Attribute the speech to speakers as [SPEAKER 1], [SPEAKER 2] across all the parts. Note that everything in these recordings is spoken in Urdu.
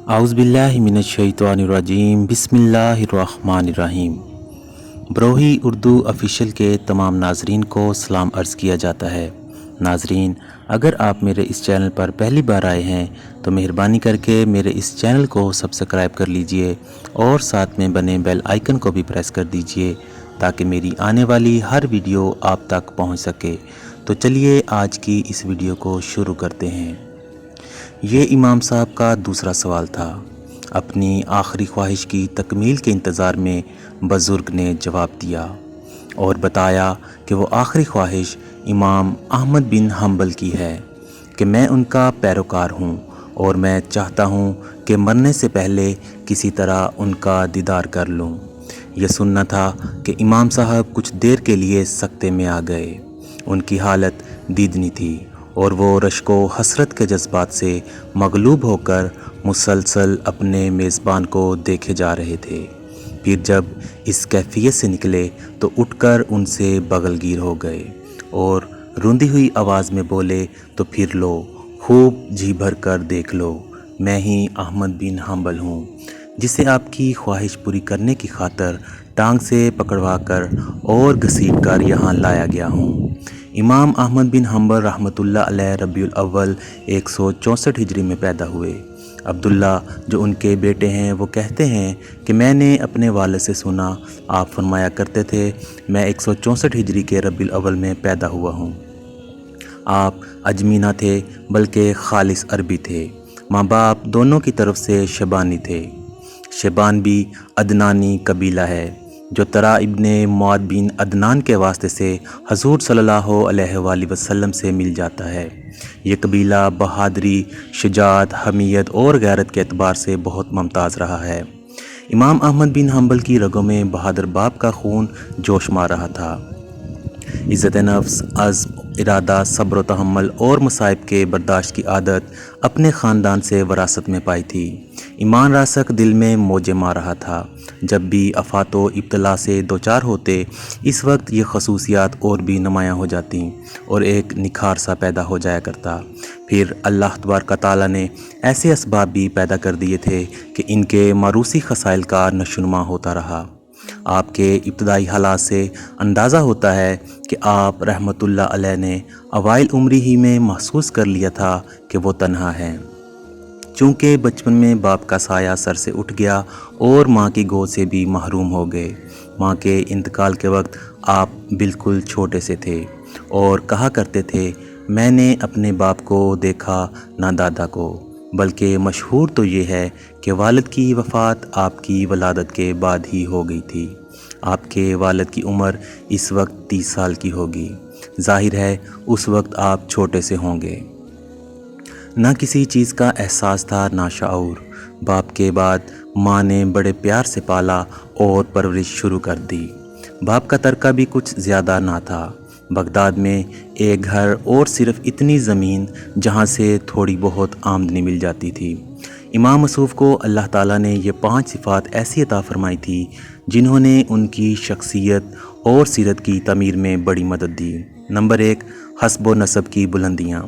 [SPEAKER 1] اعوذ باللہ من الشیطان الرجیم، بسم اللہ الرحمن الرحیم۔ بروہی اردو آفیشیل کے تمام ناظرین کو سلام عرض کیا جاتا ہے۔ ناظرین، اگر آپ میرے اس چینل پر پہلی بار آئے ہیں تو مہربانی کر کے میرے اس چینل کو سبسکرائب کر لیجئے اور ساتھ میں بنے بیل آئیکن کو بھی پریس کر دیجئے تاکہ میری آنے والی ہر ویڈیو آپ تک پہنچ سکے۔ تو چلیے آج کی اس ویڈیو کو شروع کرتے ہیں۔ یہ امام صاحب کا دوسرا سوال تھا۔ اپنی آخری خواہش کی تکمیل کے انتظار میں بزرگ نے جواب دیا اور بتایا کہ وہ آخری خواہش امام احمد بن حنبل کی ہے کہ میں ان کا پیروکار ہوں اور میں چاہتا ہوں کہ مرنے سے پہلے کسی طرح ان کا دیدار کر لوں۔ یہ سننا تھا کہ امام صاحب کچھ دیر کے لیے سکتے میں آ گئے۔ ان کی حالت دیدنی تھی اور وہ رشک و حسرت کے جذبات سے مغلوب ہو کر مسلسل اپنے میزبان کو دیکھے جا رہے تھے۔ پھر جب اس کیفیت سے نکلے تو اٹھ کر ان سے بغل گیر ہو گئے اور روندی ہوئی آواز میں بولے، تو پھر لو، خوب جی بھر کر دیکھ لو، میں ہی احمد بن حنبل ہوں جسے آپ کی خواہش پوری کرنے کی خاطر ٹانگ سے پکڑوا کر اور گھسیٹ کر یہاں لایا گیا ہوں۔ امام احمد بن حنبل رحمۃ اللہ علیہ ربیع الاول 164 ہجری میں پیدا ہوئے۔ عبداللہ جو ان کے بیٹے ہیں وہ کہتے ہیں کہ میں نے اپنے والد سے سنا، آپ فرمایا کرتے تھے، میں 164 ہجری کے ربیع الاول میں پیدا ہوا ہوں۔ آپ اجمی نہ تھے بلکہ خالص عربی تھے۔ ماں باپ دونوں کی طرف سے شیبانی تھے۔ شیبان بھی عدنانی قبیلہ ہے جو ترا ابن معد بن عدنان کے واسطے سے حضور صلی اللہ علیہ وآلہ وسلم سے مل جاتا ہے۔ یہ قبیلہ بہادری، شجاعت، حمیت اور غیرت کے اعتبار سے بہت ممتاز رہا ہے۔ امام احمد بن حنبل کی رگوں میں بہادر باپ کا خون جوش مار رہا تھا۔ عزت نفس، عزم، ارادہ، صبر و تحمل اور مصائب کے برداشت کی عادت اپنے خاندان سے وراثت میں پائی تھی۔ ایمان راسخ دل میں موجیں مار رہا تھا۔ جب بھی آفات و ابتلا سے دوچار ہوتے اس وقت یہ خصوصیات اور بھی نمایاں ہو جاتی اور ایک نکھار سا پیدا ہو جایا کرتا۔ پھر اللہ تبارک و تعالیٰ نے ایسے اسباب بھی پیدا کر دیے تھے کہ ان کے موروثی خصائل کا نشوونما ہوتا رہا۔ آپ کے ابتدائی حالات سے اندازہ ہوتا ہے کہ آپ رحمۃ اللہ علیہ نے اوائل عمری ہی میں محسوس کر لیا تھا کہ وہ تنہا ہیں۔ چونکہ بچپن میں باپ کا سایہ سر سے اٹھ گیا اور ماں کی گود سے بھی محروم ہو گئے۔ ماں کے انتقال کے وقت آپ بالکل چھوٹے سے تھے اور کہا کرتے تھے، میں نے اپنے باپ کو دیکھا نہ دادا کو، بلکہ مشہور تو یہ ہے کہ والد کی وفات آپ کی ولادت کے بعد ہی ہو گئی تھی۔ آپ کے والد کی عمر اس وقت 30 سال کی ہوگی۔ ظاہر ہے اس وقت آپ چھوٹے سے ہوں گے۔ نہ کسی چیز کا احساس تھا نہ شعور۔ باپ کے بعد ماں نے بڑے پیار سے پالا اور پرورش شروع کر دی۔ باپ کا ترکہ بھی کچھ زیادہ نہ تھا۔ بغداد میں ایک گھر اور صرف اتنی زمین جہاں سے تھوڑی بہت آمدنی مل جاتی تھی۔ امام مصطفیٰ کو اللہ تعالیٰ نے یہ 5 صفات ایسی عطا فرمائی تھی جنہوں نے ان کی شخصیت اور سیرت کی تعمیر میں بڑی مدد دی۔ نمبر 1، حسب و نسب کی بلندیاں۔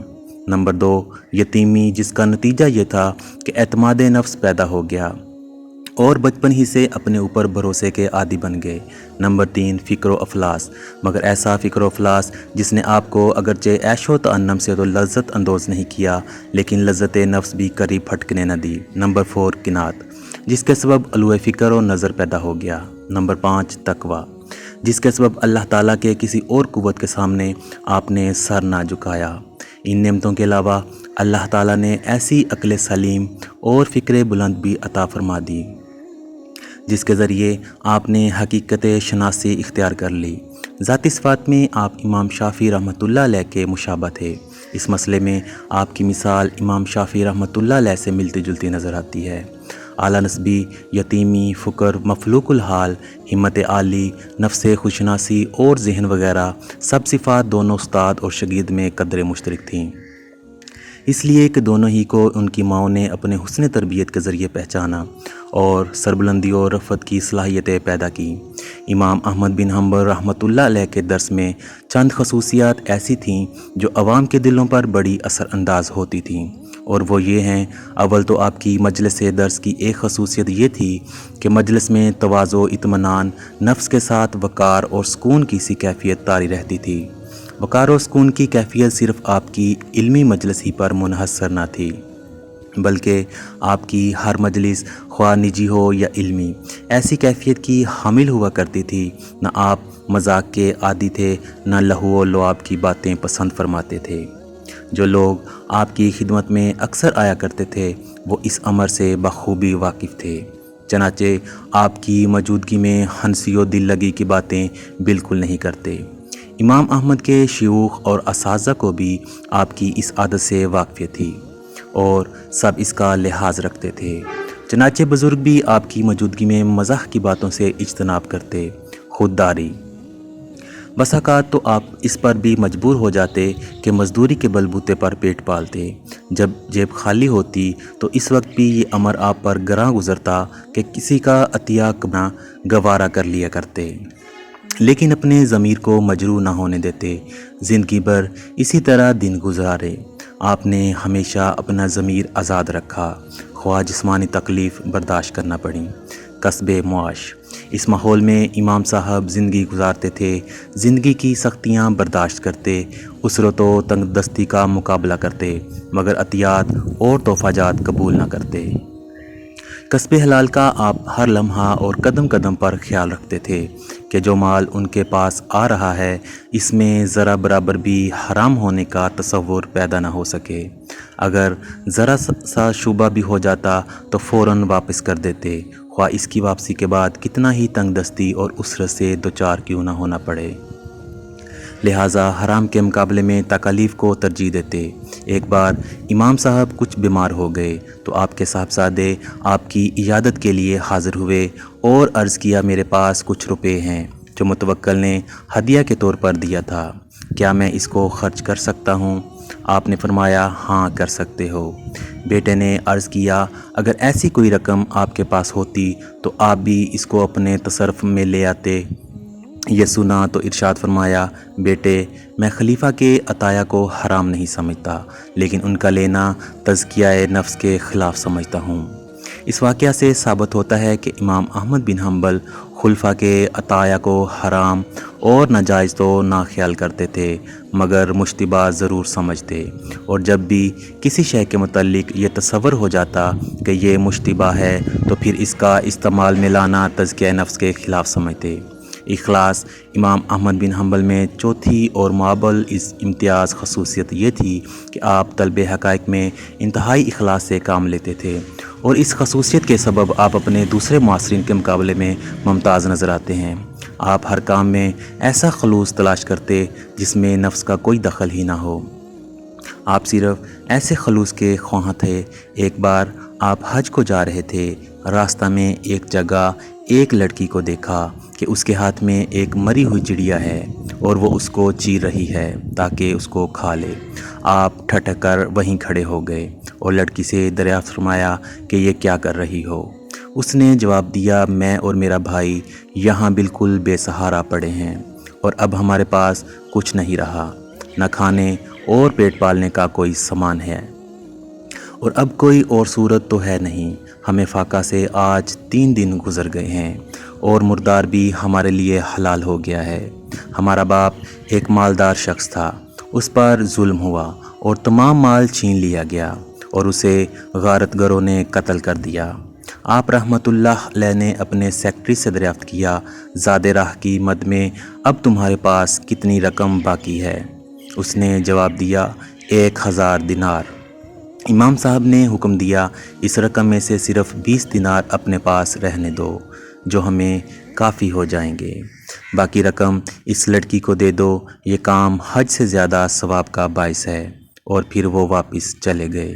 [SPEAKER 1] نمبر 2، یتیمی، جس کا نتیجہ یہ تھا کہ اعتماد نفس پیدا ہو گیا اور بچپن ہی سے اپنے اوپر بھروسے کے عادی بن گئے۔ نمبر 3، فکر و افلاس، مگر ایسا فکر و افلاس جس نے آپ کو اگرچہ عیش و تأنم سے تو لذت اندوز نہیں کیا لیکن لذت نفس بھی قریب پھٹکنے نہ دی۔ نمبر 4، قناعت، جس کے سبب علو فکر و نظر پیدا ہو گیا۔ نمبر 5، تقوی، جس کے سبب اللہ تعالیٰ کے کسی اور قوت کے سامنے آپ نے سر نہ جھکایا۔ ان نعمتوں کے علاوہ اللہ تعالیٰ نے ایسی عقل سلیم اور فکر بلند بھی عطا فرما دی جس کے ذریعے آپ نے حقیقت شناسی اختیار کر لی۔ ذاتی صفات میں آپ امام شافعی رحمۃ اللہ علیہ کے مشابہ تھے۔ اس مسئلے میں آپ کی مثال امام شافعی رحمۃ اللہ علیہ سے ملتی جلتی نظر آتی ہے۔ اعلیٰ نسبی، یتیمی، فقر، مفلوق الحال، ہمت عالی، نفس خوشناسی اور ذہن وغیرہ سب صفات دونوں استاد اور شاگرد میں قدر مشترک تھیں، اس لیے کہ دونوں ہی کو ان کی ماؤں نے اپنے حسن تربیت کے ذریعے پہچانا اور سربلندی اور رفعت کی صلاحیتیں پیدا کی۔ امام احمد بن حنبل رحمۃ اللہ علیہ کے درس میں چند خصوصیات ایسی تھیں جو عوام کے دلوں پر بڑی اثر انداز ہوتی تھیں اور وہ یہ ہیں، اول تو آپ کی مجلس درس کی ایک خصوصیت یہ تھی کہ مجلس میں تواضع، اطمینان، نفس کے ساتھ وقار اور سکون کی سی کیفیت طاری رہتی تھی۔ وقار و سکون کی کیفیت صرف آپ کی علمی مجلس ہی پر منحصر نہ تھی، بلکہ آپ کی ہر مجلس، خواہ نجی ہو یا علمی، ایسی کیفیت کی حامل ہوا کرتی تھی۔ نہ آپ مذاق کے عادی تھے، نہ لہو و لعاب کی باتیں پسند فرماتے تھے۔ جو لوگ آپ کی خدمت میں اکثر آیا کرتے تھے وہ اس امر سے بخوبی واقف تھے، چنانچہ آپ کی موجودگی میں ہنسی و دل لگی کی باتیں بالکل نہیں کرتے۔ امام احمد کے شیوخ اور اساتذہ کو بھی آپ کی اس عادت سے واقفیت تھی اور سب اس کا لحاظ رکھتے تھے، چنانچہ بزرگ بھی آپ کی موجودگی میں مزاح کی باتوں سے اجتناب کرتے۔ خودداری، بس اوقات تو آپ اس پر بھی مجبور ہو جاتے کہ مزدوری کے بلبوتے پر پیٹ پالتے۔ جب جیب خالی ہوتی تو اس وقت بھی یہ امر آپ پر گراں گزرتا کہ کسی کا عطیہ کرنا گوارا کر لیا کرتے، لیکن اپنے ضمیر کو مجروح نہ ہونے دیتے۔ زندگی بھر اسی طرح دن گزارے۔ آپ نے ہمیشہ اپنا ضمیر آزاد رکھا، خواہ جسمانی تکلیف برداشت کرنا پڑی۔ کسب معاش، اس ماحول میں امام صاحب زندگی گزارتے تھے، زندگی کی سختیاں برداشت کرتے، اسرت و تنگ دستی کا مقابلہ کرتے، مگر عطیات اور تحفہ جات قبول نہ کرتے۔ کسب حلال کا آپ ہر لمحہ اور قدم قدم پر خیال رکھتے تھے کہ جو مال ان کے پاس آ رہا ہے اس میں ذرا برابر بھی حرام ہونے کا تصور پیدا نہ ہو سکے۔ اگر ذرا سا شبہ بھی ہو جاتا تو فوراً واپس کر دیتے، خواہ اس کی واپسی کے بعد کتنا ہی تنگ دستی اور اسرت سے دوچار کیوں نہ ہونا پڑے۔ لہٰذا حرام کے مقابلے میں تکالیف کو ترجیح دیتے۔ ایک بار امام صاحب کچھ بیمار ہو گئے تو آپ کے صاحبزادے آپ کی عیادت کے لیے حاضر ہوئے اور عرض کیا، میرے پاس کچھ روپے ہیں جو متوکل نے ہدیہ کے طور پر دیا تھا، کیا میں اس کو خرچ کر سکتا ہوں؟ آپ نے فرمایا، ہاں کر سکتے ہو۔ بیٹے نے عرض کیا، اگر ایسی کوئی رقم آپ کے پاس ہوتی تو آپ بھی اس کو اپنے تصرف میں لے آتے۔ یہ سنا تو ارشاد فرمایا، بیٹے، میں خلیفہ کے عطایا کو حرام نہیں سمجھتا، لیکن ان کا لینا تزکیہ نفس کے خلاف سمجھتا ہوں۔ اس واقعہ سے ثابت ہوتا ہے کہ امام احمد بن حنبل خلفاء کے عطایا کو حرام اور ناجائز تو نہ خیال کرتے تھے، مگر مشتبہ ضرور سمجھتے، اور جب بھی کسی شے کے متعلق یہ تصور ہو جاتا کہ یہ مشتبہ ہے تو پھر اس کا استعمال میں لانا تزکیہ نفس کے خلاف سمجھتے۔ اخلاص، امام احمد بن حنبل میں چوتھی اور معبل اس امتیاز خصوصیت یہ تھی کہ آپ طلب حقائق میں انتہائی اخلاص سے کام لیتے تھے، اور اس خصوصیت کے سبب آپ اپنے دوسرے معاصرین کے مقابلے میں ممتاز نظر آتے ہیں۔ آپ ہر کام میں ایسا خلوص تلاش کرتے جس میں نفس کا کوئی دخل ہی نہ ہو۔ آپ صرف ایسے خلوص کے خواہاں تھے۔ ایک بار آپ حج کو جا رہے تھے، راستہ میں ایک جگہ ایک لڑکی کو دیکھا کہ اس کے ہاتھ میں ایک مری ہوئی چڑیا ہے اور وہ اس کو چیر رہی ہے تاکہ اس کو کھا لے۔ آپ ٹھٹک کر وہیں کھڑے ہو گئے اور لڑکی سے دریافت فرمایا کہ یہ کیا کر رہی ہو؟ اس نے جواب دیا، میں اور میرا بھائی یہاں بالکل بے سہارا پڑے ہیں اور اب ہمارے پاس کچھ نہیں رہا، نہ کھانے اور پیٹ پالنے کا کوئی سامان ہے، اور اب کوئی اور صورت تو ہے نہیں۔ ہمیں فاقہ سے آج 3 دن گزر گئے ہیں اور مردار بھی ہمارے لیے حلال ہو گیا ہے۔ ہمارا باپ ایک مالدار شخص تھا، اس پر ظلم ہوا اور تمام مال چھین لیا گیا اور اسے غارت گروں نے قتل کر دیا۔ آپ رحمۃ اللہ علیہ نے اپنے سیکرٹری سے دریافت کیا، زاد راہ کی مد میں اب تمہارے پاس کتنی رقم باقی ہے؟ اس نے جواب دیا، 1000 دینار۔ امام صاحب نے حکم دیا، اس رقم میں سے صرف 20 دینار اپنے پاس رہنے دو جو ہمیں کافی ہو جائیں گے، باقی رقم اس لڑکی کو دے دو، یہ کام حج سے زیادہ ثواب کا باعث ہے۔ اور پھر وہ واپس چلے گئے۔